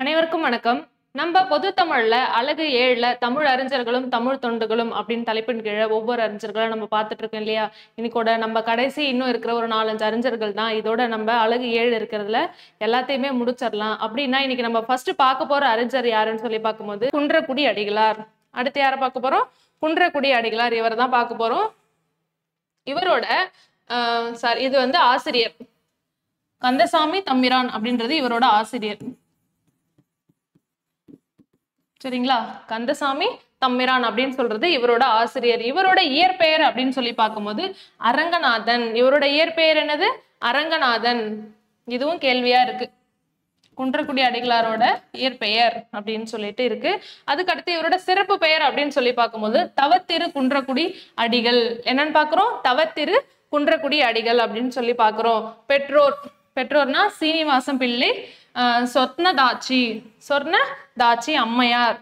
அனைவருக்கும் வணக்கம். நம்ம பொது தமிழ்ல அழகு 7ல தமிழ் அறிஞர்களும் தமிழ் தொண்டுகளும் அப்படின்னு தலைப்பின் கீழே ஒவ்வொரு அறிஞர்களும் நம்ம பார்த்துட்டு இருக்கோம் இல்லையா? இன்னைக்கோட நம்ம கடைசி இன்னும் இருக்கிற ஒரு 4-5 அறிஞர்கள் தான். இதோட நம்ம அழகு 7 இருக்கிறதுல எல்லாத்தையுமே முடிச்சிடலாம். அப்படின்னா இன்னைக்கு நம்ம ஃபர்ஸ்ட் பார்க்க போற அறிஞர் யாருன்னு சொல்லி பார்க்கும்போது குன்றக்குடி அடிகளார். அடுத்து யாரை பார்க்க போறோம்? குன்றக்குடி அடிகளார். இவர் தான் பார்க்க போறோம். இவரோட இது வந்து ஆசிரியர் கந்தசாமி தம்பிரான் அப்படின்றது இவரோட ஆசிரியர். சரிங்களா? கந்தசாமி தம்பிரான் அப்படின்னு சொல்றது இவரோட ஆசிரியர். இவரோட இயற்பெயர் அப்படின்னு சொல்லி பார்க்கும்போது அரங்கநாதன். இவரோட இயற்பெயர் என்னது? அரங்கநாதன். இதுவும் கேள்வியா இருக்கு. குன்றக்குடி அடிகளாரோட இயற்பெயர் அப்படின்னு சொல்லிட்டு இருக்கு. அதுக்கடுத்து இவரோட சிறப்பு பெயர் அப்படின்னு சொல்லி பார்க்கும்போது தவத்திரு குன்றக்குடி அடிகள். என்னன்னு பாக்குறோம்? தவத்திரு குன்றக்குடி அடிகள் அப்படின்னு சொல்லி பாக்குறோம். பெற்றோர்னா சீனிவாசம் பிள்ளை சொர்ணதாச்சி அம்மையார்.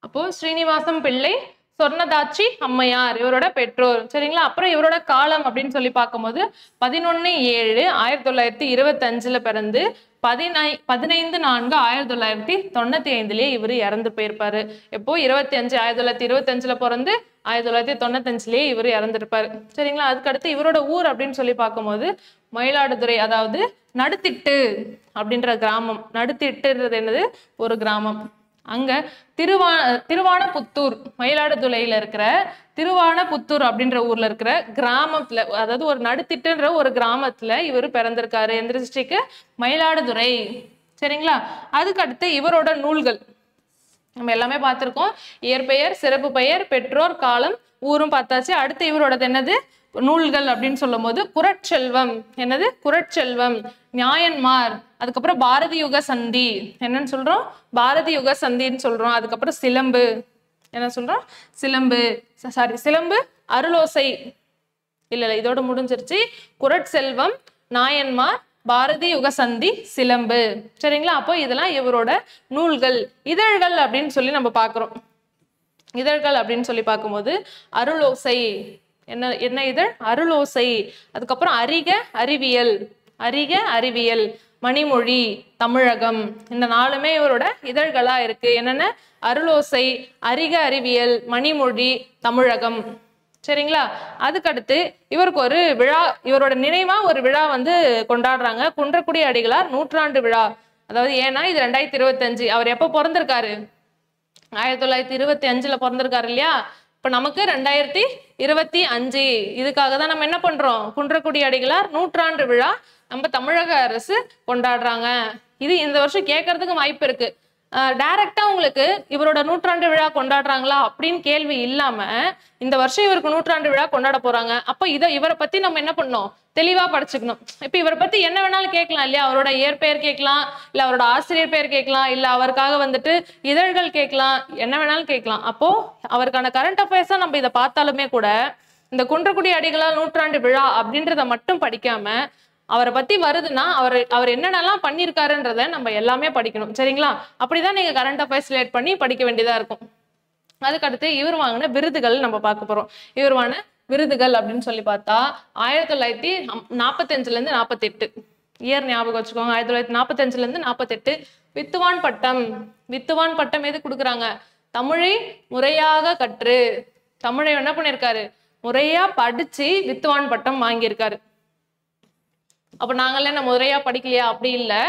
அப்போ ஸ்ரீனிவாசம் பிள்ளை சொர்ணதாச்சி அம்மையார் இவரோட பெற்றோர். சரிங்களா? அப்புறம் இவரோட காலம் அப்படின்னு சொல்லி பார்க்கும்போது 11/7/1925 பிறந்து 15/4/1995 இவர் இறந்து போயிருப்பாரு. எப்போ 1925 பிறந்து 1995 இவர் இறந்திருப்பாரு. சரிங்களா? அதுக்கடுத்து இவரோட ஊர் அப்படின்னு சொல்லி பார்க்கும்போது மயிலாடுதுறை, அதாவது நடுத்திட்டு கிராமம். நடுத்திட்டுன்றது என்னது? ஒரு கிராமம். அங்க திருவானப்புத்தூர், மயிலாடுதுறையில இருக்கிற திருவானப்புத்தூர் அப்படின்ற ஊர்ல இருக்கிற கிராமத்துல, அதாவது ஒரு நடுத்திட்டுன்ற ஒரு கிராமத்துல இவர் பிறந்திருக்காரு. எந்த டிஸ்ட்ரிக்ட்? மயிலாடுதுறை. சரிங்களா? அதுக்கடுத்து இவரோட நூல்கள் நம்ம எல்லாமே பார்த்திருக்கோம். இயற்பெயர், சிறப்பு பெயர், பெற்றோர், காலம், ஊரும் பார்த்தாச்சு. அடுத்து இவரோடது என்னது? நூல்கள் அப்படின்னு சொல்லும் போது குறட்செல்வம். என்னது? குறட்செல்வம், நியாயன்மார், அதுக்கப்புறம் பாரதி யுக சந்தி. என்னன்னு சொல்றோம்? பாரதி யுக சந்தின்னு சொல்றோம். அதுக்கப்புறம் சிலம்பு. என்ன சொல்றோம்? சிலம்பு அருளோசை. இல்ல இதோட முடிஞ்சிருச்சு. குறட்செல்வம், நாயன்மார், பாரதி யுக சந்தி, சிலம்பு. சரிங்களா? அப்போ இதெல்லாம் இவரோட நூல்கள். இதழ்கள் அப்படின்னு சொல்லி நம்ம பார்க்கிறோம். இதழ்கள் அப்படின்னு சொல்லி பார்க்கும்போது அருளோசை. என்ன இதழ்? அருளோசை. அதுக்கப்புறம் அறிக அறிவியல், மணிமொழி, தமிழகம். இந்த 4மே இவரோட இதழ்களா இருக்கு. என்னென்ன? அருளோசை, அறிக அறிவியல், மணிமொழி, தமிழகம். சரிங்களா? அதுக்கடுத்து இவருக்கு ஒரு விழா, இவரோட நினைவா ஒரு விழா வந்து கொண்டாடுறாங்க. குன்றக்குடி அடிகளார் 100ஆண்டு விழா. அதாவது ஏன்னா இது 2025. அவர் எப்ப பிறந்திருக்காரு? 1925 பிறந்திருக்காரு இல்லையா? இப்ப நமக்கு 2025. இதுக்காக தான் நம்ம என்ன பண்றோம்? குன்றக்குடி அடிகளார் 100ஆண்டு விழா நம்ம தமிழக அரசு கொண்டாடுறாங்க. இது இந்த வருஷம் கேட்கறதுக்கு வாய்ப்பு இருக்கு. டைரக்டா உங்களுக்கு இவரோட 100ஆண்டு விழா கொண்டாடுறாங்களா அப்படின்னு கேள்வி இல்லாம இந்த வருஷம் இவருக்கு 100ஆண்டு விழா கொண்டாட போறாங்க. அப்போ இவரை பத்தி நம்ம என்ன பண்ணணும்? தெளிவா படிச்சுக்கணும். இப்ப இவரை பத்தி என்ன வேணாலும் கேட்கலாம் இல்லையா? அவரோட இயற்பெயர் கேட்கலாம், இல்ல அவரோட ஆசிரியர் பெயர் கேட்கலாம், இல்ல அவருக்காக வந்துட்டு இதழ்கள் கேட்கலாம், என்ன வேணாலும் கேட்கலாம். அப்போ அவருக்கான கரண்ட் அஃபேர்ஸா நம்ம இதை பார்த்தாலுமே கூட இந்த குன்றக்குடி அடிகளார் 100ஆண்டு விழா அப்படின்றத மட்டும் படிக்காம அவரை பத்தி வருதுன்னா அவர் என்னென்னலாம் பண்ணியிருக்காருன்றத நம்ம எல்லாமே படிக்கணும். சரிங்களா? அப்படிதான் நீங்க கரண்ட் அஃபேர்ஸ் ரிலேட் பண்ணி படிக்க வேண்டியதா இருக்கும். அதுக்கடுத்து இவர் வாங்கின விருதுகள் நம்ம பார்க்க போறோம். இவர் வாங்கின விருதுகள் அப்படின்னு சொல்லி பார்த்தா 1945 48 இயர் ஞாபகம் வச்சுக்கோங்க. 1945 48 வித்துவான் பட்டம் எது கொடுக்குறாங்க? தமிழை முறையாக கற்று, தமிழை என்ன பண்ணிருக்காரு? முறையா படிச்சு வித்துவான் பட்டம் வாங்கியிருக்காரு. அப்ப நாங்கள்ல என்ன முறையா படிக்கலையா? அப்படி இல்லை.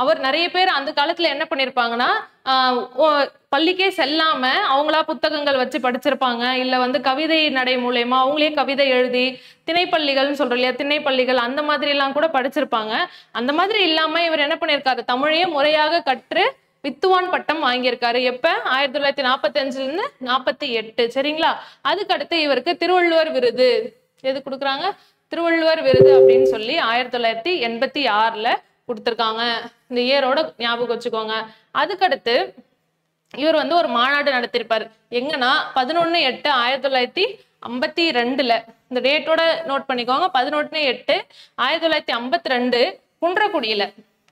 அவர் நிறைய பேர் அந்த காலத்துல என்ன பண்ணிருப்பாங்கன்னா பள்ளிக்கே செல்லாம அவங்களா புத்தகங்கள் வச்சு படிச்சிருப்பாங்க. இல்ல வந்து கவிதை நடை மூலயமா அவங்களே கவிதை எழுதி திணைப்பள்ளிகள்னு சொல்றோம் இல்லையா? திணைப்பள்ளிகள் அந்த மாதிரி எல்லாம் கூட படிச்சிருப்பாங்க. அந்த மாதிரி இல்லாம இவர் என்ன பண்ணிருக்காரு? தமிழையே முறையாக கற்று வித்துவான் பட்டம் வாங்கியிருக்காரு. எப்ப? 1945 48. சரிங்களா? அதுக்கடுத்து இவருக்கு திருவள்ளுவர் விருது எது கொடுக்குறாங்க? திருவள்ளுவர் விருது அப்படின்னு சொல்லி 1986 கொடுத்துருக்காங்க. இந்த இயரோட ஞாபகம் வச்சுக்கோங்க. அதுக்கடுத்து இவர் வந்து ஒரு மாநாடு நடத்திருப்பாரு. எங்கன்னா 11/8/1952. இந்த டேட்டோட நோட் பண்ணிக்கோங்க. 11/8/1952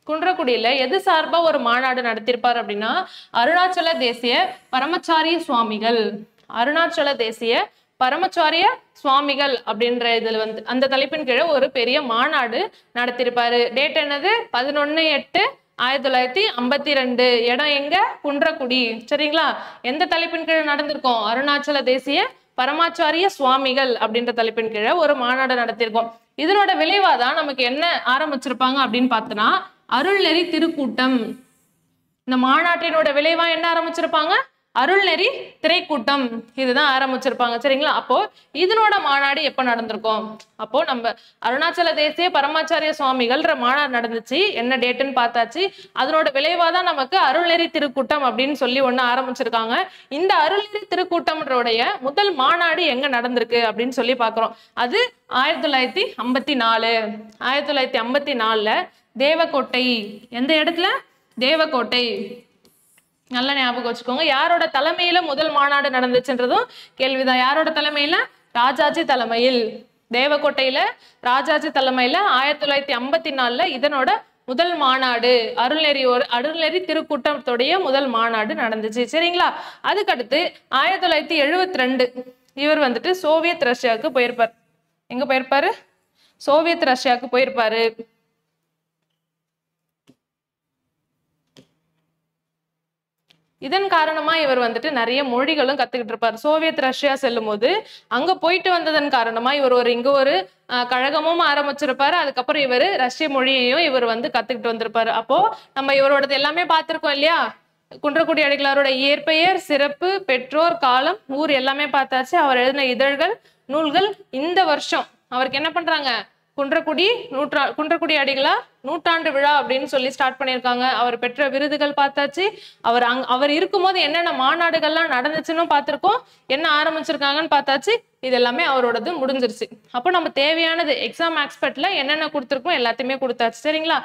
குன்றக்குடியில எது சார்பா ஒரு மாநாடு நடத்திருப்பார் அப்படின்னா அருணாச்சல தேசிய பரமச்சாரிய சுவாமிகள். அருணாச்சல தேசிய பரமச்சாரிய சுவாமிகள் அப்படின்ற இதுல வந்து அந்த தலைப்பின் கீழே ஒரு பெரிய மாநாடு நடத்திருப்பாரு. டேட் என்னது? 11/8/1952. இடம் எங்க? குன்றக்குடி. சரிங்களா? எந்த தலைப்பின் கீழே நடந்திருக்கோம்? அருணாச்சல தேசிய பரமாச்சாரிய சுவாமிகள் அப்படின்ற தலைப்பின் கீழே ஒரு மாநாடு நடத்திருக்கோம். இதனோட விளைவாதான் நமக்கு என்ன ஆரம்பிச்சிருப்பாங்க அப்படின்னு பார்த்தோன்னா அருள்நெறி திருக்கூட்டம். இந்த மாநாட்டினோட விளைவா என்ன ஆரம்பிச்சிருப்பாங்க? அருள்நெறி திரைக்கூட்டம். இதுதான் ஆரம்பிச்சிருப்பாங்க. சரிங்களா? அப்போ இதனோட மாநாடு எப்ப நடந்திருக்கும்? அப்போ நம்ம அருணாச்சல தேசிய பரமாச்சாரிய சுவாமிகள்ன்ற மாநாடு நடந்துச்சு. என்ன டேட்டுன்னு பார்த்தாச்சு. அதனோட விளைவாதான் நமக்கு அருள்நெறி திருக்கூட்டம் அப்படின்னு சொல்லி ஒண்ணு ஆரம்பிச்சிருக்காங்க. இந்த அருள்நெறி திருக்கூட்டம்ன்றோடைய முதல் மாநாடு எங்க நடந்திருக்கு அப்படின்னு சொல்லி பாக்குறோம். அது 1954. 1954 தேவக்கோட்டை. எந்த இடத்துல? தேவக்கோட்டை. நல்ல ஞாபகம் வச்சுக்கோங்க. யாரோட தலைமையில முதல் மாநாடு நடந்துச்சுன்றதும் கேள்விதான். யாரோட தலைமையில? ராஜாஜி தலைமையில். தேவக்கோட்டையில ராஜாஜி தலைமையில 1954 இதனோட முதல் மாநாடு அருள்நெறி திருக்கூட்டத்துடைய முதல் மாநாடு நடந்துச்சு. சரிங்களா? அதுக்கடுத்து 1972 இவர் வந்துட்டு சோவியத் ரஷ்யாவுக்கு போயிருப்பார். எங்க போயிருப்பாரு? சோவியத் ரஷ்யாவுக்கு போயிருப்பாரு. இதன் காரணமா இவர் வந்துட்டு நிறைய மொழிகளும் கத்துக்கிட்டு இருப்பார். சோவியத் ரஷ்யா செல்லும் போது அங்க போயிட்டு வந்ததன் காரணமா இவர் இங்க ஒரு கழகமும் ஆரம்பிச்சிருப்பாரு. அதுக்கப்புறம் இவர் ரஷ்ய மொழியையும் இவர் வந்து கத்துக்கிட்டு வந்திருப்பாரு. அப்போ நம்ம இவரோடது எல்லாமே பார்த்திருக்கோம் இல்லையா? குன்றக்குடி அடிகளாரோட இயற்பெயர், சிறப்பு, பெற்றோர், காலம், ஊர் எல்லாமே பார்த்தாச்சு. அவர் எழுதின இதழ்கள், நூல்கள். இந்த வருஷம் அவருக்கு என்ன பண்றாங்க? குன்றக்குடி அடிகளார் நூற்றாண்டு விழா அப்படின்னு சொல்லி ஸ்டார்ட் பண்ணியிருக்காங்க. அவர் பெற்ற விருதுகள் பார்த்தாச்சு. அவர் இருக்கும்போது என்னென்ன மாநாடுகள்லாம் நடந்துச்சுன்னு பார்த்திருக்கோம். என்ன ஆரம்பிச்சிருக்காங்கன்னு பார்த்தாச்சு. இது எல்லாமே அவரோடது முடிஞ்சிருச்சு. அப்போ நம்ம தேவையானது எக்ஸாம் எக்ஸ்பர்ட்ல என்னென்ன கொடுத்துருக்கோம் எல்லாத்தையுமே கொடுத்தாச்சு. சரிங்களா?